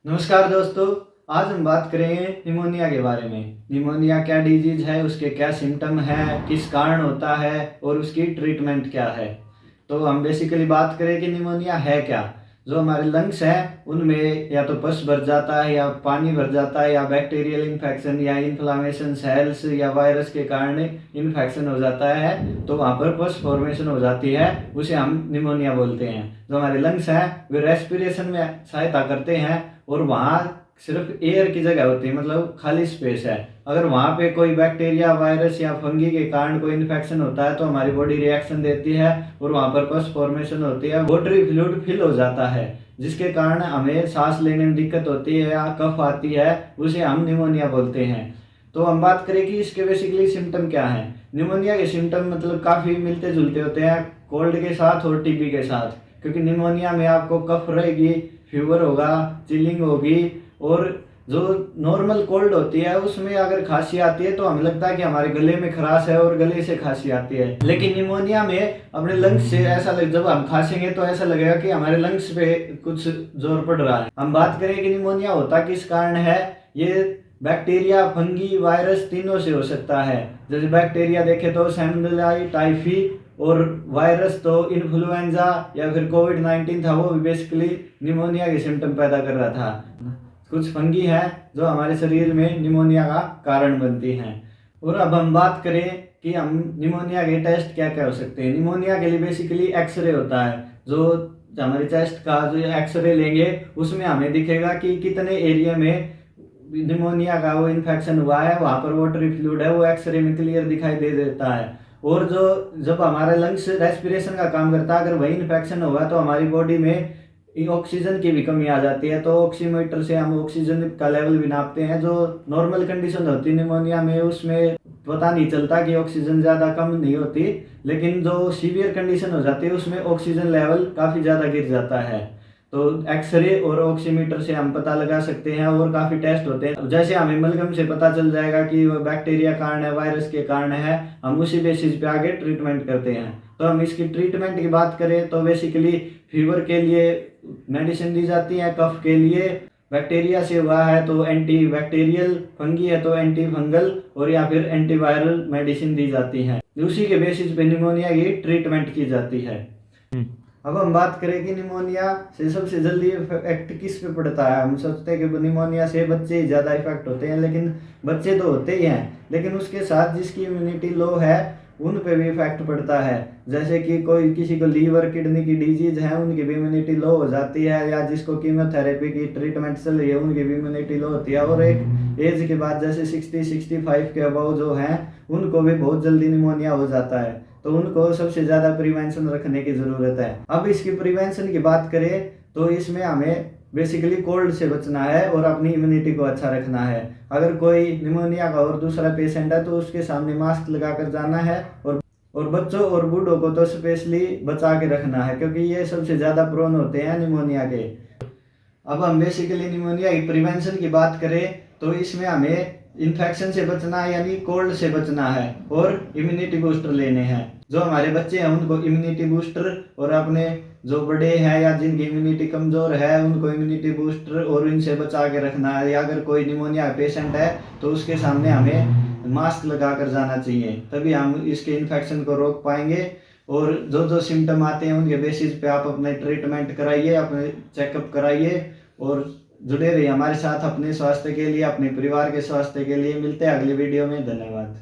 नमस्कार दोस्तों। आज हम बात करेंगे निमोनिया के बारे में। निमोनिया क्या डिजीज है, उसके क्या सिम्टम है, किस कारण होता है और उसकी ट्रीटमेंट क्या है। तो हम बेसिकली बात करें कि निमोनिया है क्या। जो हमारे लंग्स हैं उनमें या तो पस भर जाता है या पानी भर जाता है या बैक्टीरियल इन्फेक्शन या इन्फ्लामेशन सेल्स या वायरस के कारण इन्फेक्शन हो जाता है, तो वहाँ पर पस फॉर्मेशन हो जाती है, उसे हम निमोनिया बोलते हैं। जो हमारे लंग्स हैं वे रेस्पिरेशन में सहायता करते हैं और वहाँ सिर्फ एयर की जगह होती है, मतलब खाली स्पेस है। अगर वहाँ पे कोई बैक्टीरिया वायरस या फंगी के कारण कोई इन्फेक्शन होता है तो हमारी बॉडी रिएक्शन देती है और वहाँ पर पस फॉर्मेशन होती है, वाटरी फ्लूइड फिल हो जाता है, जिसके कारण हमें सांस लेने में दिक्कत होती है या कफ आती है, उसे हम निमोनिया बोलते हैं। तो हम बात करें कि इसके बेसिकली सिम्टम क्या हैं। निमोनिया के सिम्टम मतलब काफ़ी मिलते जुलते होते हैं कोल्ड के साथ और टीबी के साथ, क्योंकि निमोनिया में आपको कफ रहेगी, फीवर होगा, चिलिंग होगी, और जो नॉर्मल कोल्ड होती है उसमें अगर खांसी आती है तो हमें लगता है कि हमारे गले में खराश है और गले से खांसी आती है। लेकिन निमोनिया में अपने लंग्स से ऐसा जब हम खांसेंगे तो ऐसा लगेगा कि हमारे लंग्स पे कुछ जोर पड़ रहा है। हम बात करें कि निमोनिया होता किस कारण है, ये बैक्टीरिया, फंगी, वायरस तीनों से हो सकता है। जैसे बैक्टीरिया देखे तो सैल्मोनेला टाइफी, और वायरस तो इन्फ्लुएंजा या फिर कोविड-19 था, वो भी बेसिकली निमोनिया के सिम्टम पैदा कर रहा था। कुछ फंगी हैं जो हमारे शरीर में निमोनिया का कारण बनती हैं। और अब हम बात करें कि हम निमोनिया के टेस्ट क्या क्या हो सकते हैं। निमोनिया के लिए बेसिकली एक्सरे होता है, जो हमारे चेस्ट का जो एक्सरे लेंगे उसमें हमें दिखेगा कि कितने एरिया में निमोनिया का वो इन्फेक्शन हुआ है, वहाँ पर वाटरी फ्लूइड है, वो एक्सरे में क्लियर दिखाई दे देता है। और जो जब हमारा लंग्स रेस्पिरेशन का काम करता है, अगर वही इन्फेक्शन होगा तो हमारी बॉडी में ऑक्सीजन की भी कमी आ जाती है। तो ऑक्सीमीटर से हम ऑक्सीजन का लेवल भी नापते हैं। जो नॉर्मल कंडीशन होती है निमोनिया में उसमें पता नहीं चलता कि ऑक्सीजन ज़्यादा कम नहीं होती, लेकिन जो सीवियर कंडीशन हो जाती है उसमें ऑक्सीजन लेवल काफ़ी ज़्यादा गिर जाता है। तो एक्सरे और ऑक्सीमीटर से हम पता लगा सकते हैं, और काफ़ी टेस्ट होते हैं। जैसे हमें मलगम से पता चल जाएगा कि वो बैक्टीरिया कारण है, वायरस के कारण है, हम उसी बेसिस पे आगे ट्रीटमेंट करते हैं। तो हम इसकी ट्रीटमेंट की बात करें तो बेसिकली फीवर के लिए मेडिसिन दी जाती है, कफ के लिए बैक्टीरिया से हुआ है तो एंटी बैक्टीरियल, फंगी है तो एंटी फंगल, और या फिर एंटीवायरल मेडिसिन दी जाती है। उसी के बेसिस पे निमोनिया की ट्रीटमेंट की जाती है। अब हम बात करें कि निमोनिया से सबसे जल्दी इफेक्ट किस पे पड़ता है। हम सोचते हैं कि निमोनिया से बच्चे ज़्यादा इफेक्ट होते हैं, लेकिन बच्चे तो होते ही हैं, लेकिन उसके साथ जिसकी इम्यूनिटी लो है उन पे भी इफेक्ट पड़ता है। जैसे कि कोई किसी को लीवर किडनी की डिजीज है, उनकी भी इम्यूनिटी लो हो जाती है, या जिसको कीमोथेरेपी की ट्रीटमेंट चल रही है उनकी भी इम्यूनिटी लो होती है। और एक एज के बाद जैसे 60-65 के अबव जो हैं उनको भी बहुत जल्दी निमोनिया हो जाता है, तो उनको सबसे ज़्यादा प्रिवेंशन रखने की ज़रूरत है। अब इसकी प्रिवेंशन की बात करें तो इसमें हमें बेसिकली कोल्ड से बचना है और अपनी इम्यूनिटी को अच्छा रखना है। अगर कोई निमोनिया का और दूसरा पेशेंट है तो उसके सामने मास्क लगा कर जाना है, और बच्चों और बूढ़ों को तो स्पेशली बचा के रखना है, क्योंकि ये सबसे ज़्यादा प्रोन होते हैं निमोनिया के। अब हम बेसिकली निमोनिया की प्रिवेंशन की बात करें तो इसमें हमें इन्फेक्शन से बचना है, यानी कोल्ड से बचना है, और इम्यूनिटी बूस्टर लेने हैं। जो हमारे बच्चे हैं उनको इम्यूनिटी बूस्टर, और अपने जो बड़े हैं या जिनकी इम्यूनिटी कमज़ोर है उनको इम्यूनिटी बूस्टर और इनसे बचा के रखना है। या अगर कोई निमोनिया पेशेंट है तो उसके सामने हमें मास्क लगा कर जाना चाहिए, तभी हम इसके इन्फेक्शन को रोक पाएंगे। और जो जो सिम्टम आते हैं उनके बेसिस पे आप अपने ट्रीटमेंट कराइए, अपने चेकअप कराइए, और जुड़े रहिए हमारे साथ अपने स्वास्थ्य के लिए, अपने परिवार के स्वास्थ्य के लिए। मिलते हैं अगली वीडियो में। धन्यवाद।